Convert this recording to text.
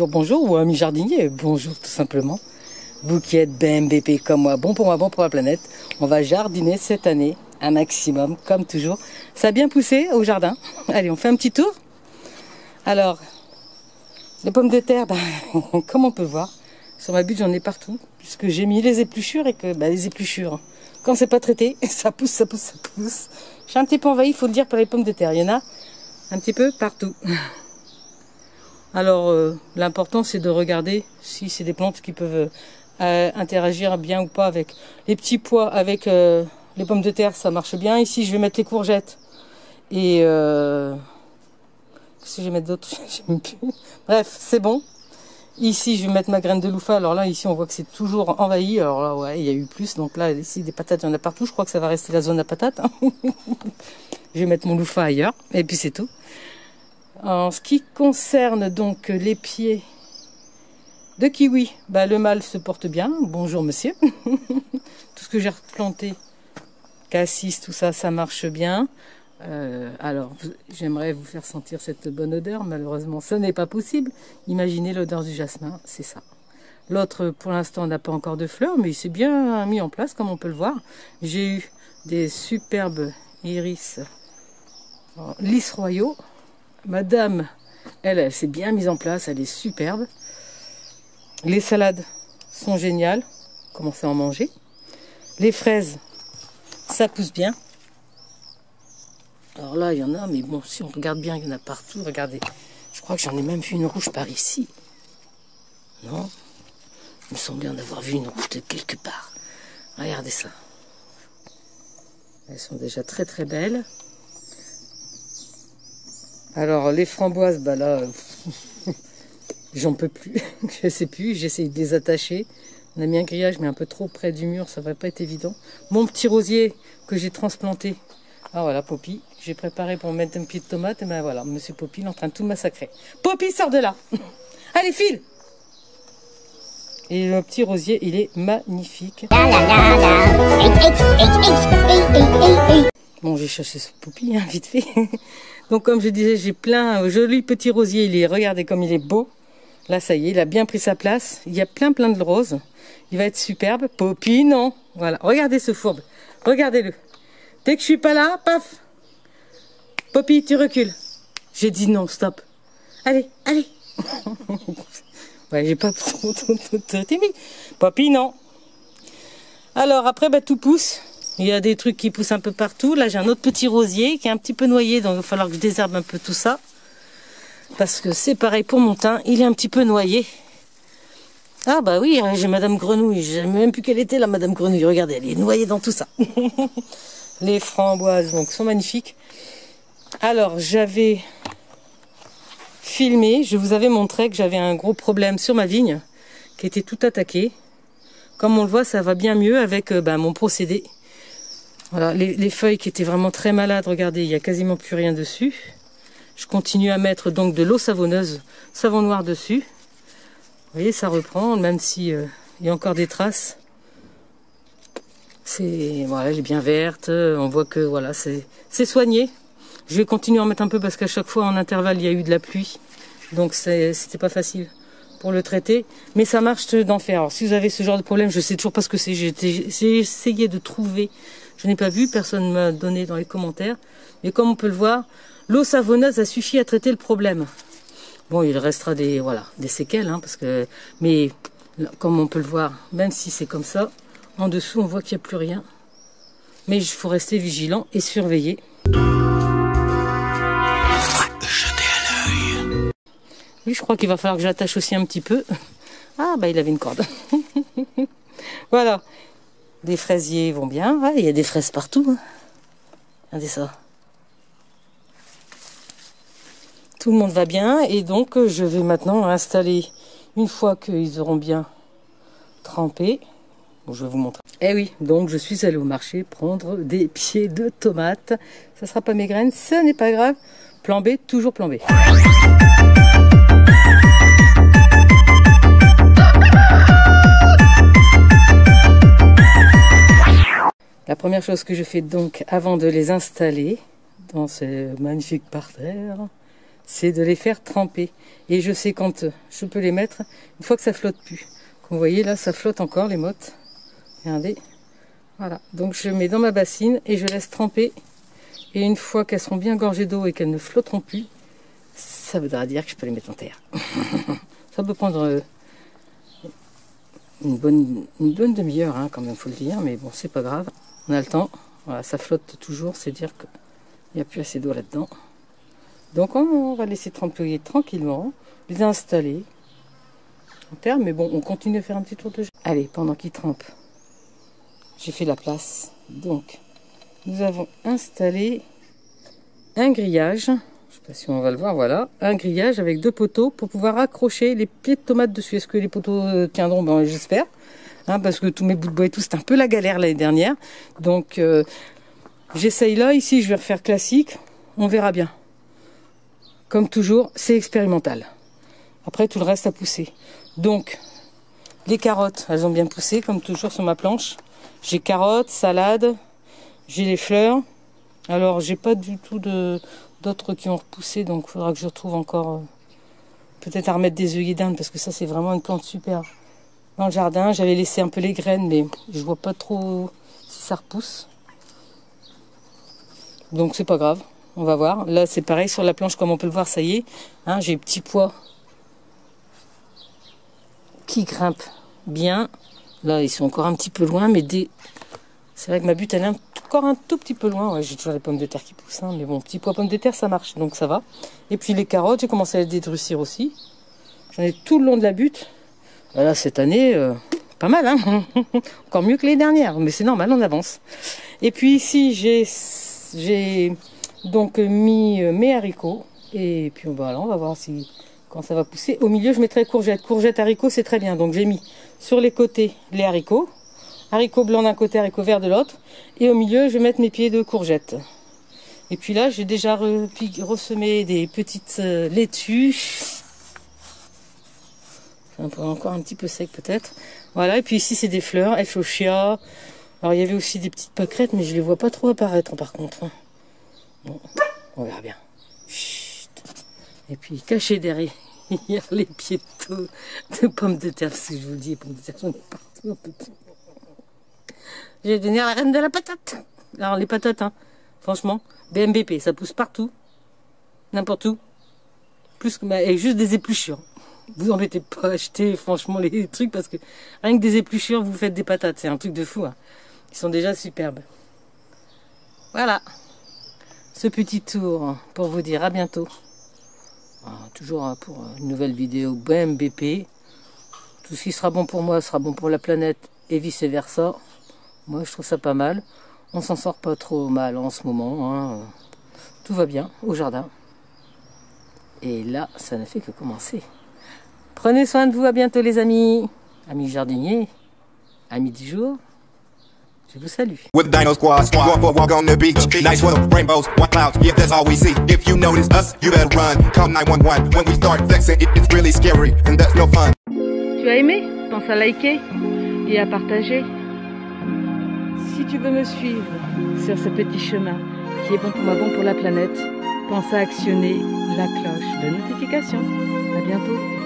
bonjour, ou ami jardinier, bonjour tout simplement. Vous qui êtes BMBP comme moi, bon pour la planète, on va jardiner cette année un maximum, comme toujours. Ça a bien poussé au jardin. Allez, on fait un petit tour. Alors, les pommes de terre, comme on peut voir, sur ma butte j'en ai partout, puisque j'ai mis les épluchures et que les épluchures, quand c'est pas traité, ça pousse, ça pousse, ça pousse. Je suis un petit peu envahie, il faut le dire, par les pommes de terre. Il y en a un petit peu partout. Alors, l'important c'est de regarder si c'est des plantes qui peuvent interagir bien ou pas avec les petits pois, avec les pommes de terre, ça marche bien. Ici, je vais mettre les courgettes et qu'est-ce que je vais mettre d'autre? Bref, c'est bon. Ici, je vais mettre ma graine de louffa. Alors là, ici, on voit que c'est toujours envahi. Alors là, ouais, il y a eu plus. Donc là, ici, des patates, il y en a partout. Je crois que ça va rester la zone à patates. Hein. Je vais mettre mon louffa ailleurs. Et puis, c'est tout. En ce qui concerne donc les pieds de kiwi, le mâle se porte bien. Bonjour, monsieur. Tout ce que j'ai replanté, cassis, tout ça, ça marche bien. Alors, j'aimerais vous faire sentir cette bonne odeur. Malheureusement, ce n'est pas possible. Imaginez l'odeur du jasmin, c'est ça. L'autre, pour l'instant, n'a pas encore de fleurs, mais il s'est bien mis en place, comme on peut le voir. J'ai eu des superbes iris lys royaux. Madame, elle s'est bien mise en place, elle est superbe. Les salades sont géniales. Commencez à en manger. Les fraises, ça pousse bien. Alors là, il y en a, mais bon, si on regarde bien, il y en a partout. Regardez, je crois que j'en ai même vu une rouge par ici. Non? Il me semblait en avoir vu une rouge de quelque part. Regardez ça. Elles sont déjà très très belles. Alors, les framboises, là, j'en peux plus. Je sais plus, j'essaie de les attacher. On a mis un grillage, mais un peu trop près du mur, ça va pas être évident. Mon petit rosier que j'ai transplanté. Ah voilà, Poppy, j'ai préparé pour mettre un pied de tomate, et voilà, monsieur Poppy, il est en train de tout massacrer. Poppy, sors de là. Allez, file. Et le petit rosier, il est magnifique. Bon, j'ai cherché ce Poppy, hein, vite fait. Donc, comme je disais, j'ai plein joli petit rosier, regardez comme il est beau. Là, ça y est, il a bien pris sa place. Il y a plein de roses. Il va être superbe. Poppy, non. Voilà, regardez ce fourbe. Regardez-le. Dès que je suis pas là, paf. Poppy, tu recules. J'ai dit non, stop. Allez, allez. Ouais, j'ai pas trop timide. Poppy, non. Alors après, tout pousse. Il y a des trucs qui poussent un peu partout. Là, j'ai un autre petit rosier qui est un petit peu noyé, donc il va falloir que je désherbe un peu tout ça. Parce que c'est pareil pour mon thym, il est un petit peu noyé. Ah bah oui, j'ai Madame Grenouille. Je ne sais même plus quelle était la Madame Grenouille. Regardez, elle est noyée dans tout ça. Les framboises donc sont magnifiques. Alors j'avais filmé, je vous avais montré que j'avais un gros problème sur ma vigne qui était tout attaqué. Comme on le voit, ça va bien mieux avec mon procédé. Voilà, les feuilles qui étaient vraiment très malades, regardez, il n'y a quasiment plus rien dessus. Je continue à mettre donc de l'eau savonneuse, savon noir dessus. Vous voyez, ça reprend, même si il y a encore des traces. Voilà, elle est bien verte. On voit que voilà, c'est soigné. Je vais continuer à en mettre un peu parce qu'à chaque fois en intervalle il y a eu de la pluie, donc c'était pas facile pour le traiter. Mais ça marche d'en faire. Alors si vous avez ce genre de problème, je sais toujours pas ce que c'est. J'ai essayé de trouver. Je n'ai pas vu, personne ne m'a donné dans les commentaires. Mais comme on peut le voir, l'eau savonneuse a suffi à traiter le problème. Bon, il restera des séquelles, hein, mais comme on peut le voir, même si c'est comme ça, en dessous on voit qu'il n'y a plus rien. Mais il faut rester vigilant et surveiller. Jetez à l'œil. Oui, je crois qu'il va falloir que j'attache aussi un petit peu. Ah, il avait une corde. Voilà. Les fraisiers vont bien. Ah, il y a des fraises partout. Hein. Regardez ça. Tout le monde va bien. Et donc, je vais maintenant installer, une fois qu'ils auront bien trempé. Bon, je vais vous montrer. Eh oui, donc je suis allée au marché prendre des pieds de tomates. Ça ne sera pas mes graines, ce n'est pas grave. Plan B, toujours plan B. La première chose que je fais donc avant de les installer dans ce magnifique parterre, c'est de les faire tremper. Et je sais quand je peux les mettre, une fois que ça flotte plus. Comme vous voyez là, ça flotte encore les mottes. Regardez. Voilà, donc je mets dans ma bassine et je laisse tremper. Et une fois qu'elles seront bien gorgées d'eau et qu'elles ne flotteront plus, ça voudra dire que je peux les mettre en terre. Ça peut prendre une bonne demi-heure, hein, quand même, faut le dire, mais bon, c'est pas grave. On a le temps. Voilà, ça flotte toujours, c'est dire qu'il n'y a plus assez d'eau là-dedans. Donc on va laisser tremper tranquillement, les installer en terre, mais bon, on continue à faire un petit tour de jeu. Allez, pendant qu'ils trempent, j'ai fait la place. Donc, nous avons installé un grillage. Je ne sais pas si on va le voir, voilà. Un grillage avec 2 poteaux pour pouvoir accrocher les pieds de tomates dessus. Est-ce que les poteaux tiendront? Ben, j'espère. Hein, parce que tous mes bouts de bois et tout, c'était un peu la galère l'année dernière. Donc, j'essaye là. Ici, je vais refaire classique. On verra bien. Comme toujours, c'est expérimental. Après, tout le reste a poussé. Donc, les carottes, elles ont bien poussé, comme toujours sur ma planche. J'ai carottes, salade, j'ai les fleurs. Alors, j'ai pas du tout d'autres qui ont repoussé, donc il faudra que je retrouve encore peut-être à remettre des œillets d'Inde, parce que ça, c'est vraiment une plante super. Dans le jardin, j'avais laissé un peu les graines, mais je vois pas trop si ça repousse. Donc, c'est pas grave, on va voir. Là, c'est pareil, sur la planche, comme on peut le voir, ça y est. Hein, j'ai les petits pois qui grimpent bien. Là, ils sont encore un petit peu loin, mais c'est vrai que ma butte, elle est encore un tout petit peu loin. Ouais, j'ai toujours les pommes de terre qui poussent, hein, mais bon, petits pois pommes de terre, ça marche, donc ça va. Et puis les carottes, j'ai commencé à les dédrucir aussi. J'en ai tout le long de la butte. Là, cette année, pas mal, hein. Encore mieux que les dernières, mais c'est normal, on avance. Et puis ici, j'ai donc mis mes haricots. Et puis voilà, on va voir quand ça va pousser. Au milieu, je mettrai courgettes. Courgettes, haricots, c'est très bien. Donc j'ai mis sur les côtés les haricots. Haricots blancs d'un côté, haricots verts de l'autre. Et au milieu, je vais mettre mes pieds de courgettes. Et puis là, j'ai déjà ressemé des petites laitues. Encore un petit peu sec peut-être. Voilà, et puis ici, c'est des fleurs, ephochia. Alors il y avait aussi des petites pâquerettes, mais je les vois pas trop apparaître par contre. Bon, on verra bien. Chut. Et puis caché derrière les pieds de pommes de terre, parce que je vous le dis, les pommes de terre, j'en ai partout un peu plus. Je vais devenir la reine de la patate. Alors les patates, hein, franchement, BMBP, ça pousse partout, n'importe où. Plus que et juste des épluchures. Vous embêtez pas à acheter franchement les trucs, parce que rien que des épluchures, vous faites des patates, c'est un truc de fou. Hein. Ils sont déjà superbes. Voilà, ce petit tour pour vous dire à bientôt. Toujours pour une nouvelle vidéo BMBP. Tout ce qui sera bon pour moi sera bon pour la planète et vice versa. Moi je trouve ça pas mal. On s'en sort pas trop mal en ce moment. Hein. Tout va bien au jardin. Et là, ça ne fait que commencer. Prenez soin de vous, à bientôt les amis. Amis jardiniers, amis du jour. Je vous salue. With the Dino Squad, going for a walk on the beach. Nice weather, rainbows, white clouds, yeah, that's all we see. If you notice us, you better run. Call 911 when we start flexing. It's really scary and that's no fun. Tu as aimé? Pense à liker et à partager. Si tu veux me suivre sur ce petit chemin qui est bon pour moi, bon pour la planète, pense à actionner la cloche de notification. À bientôt.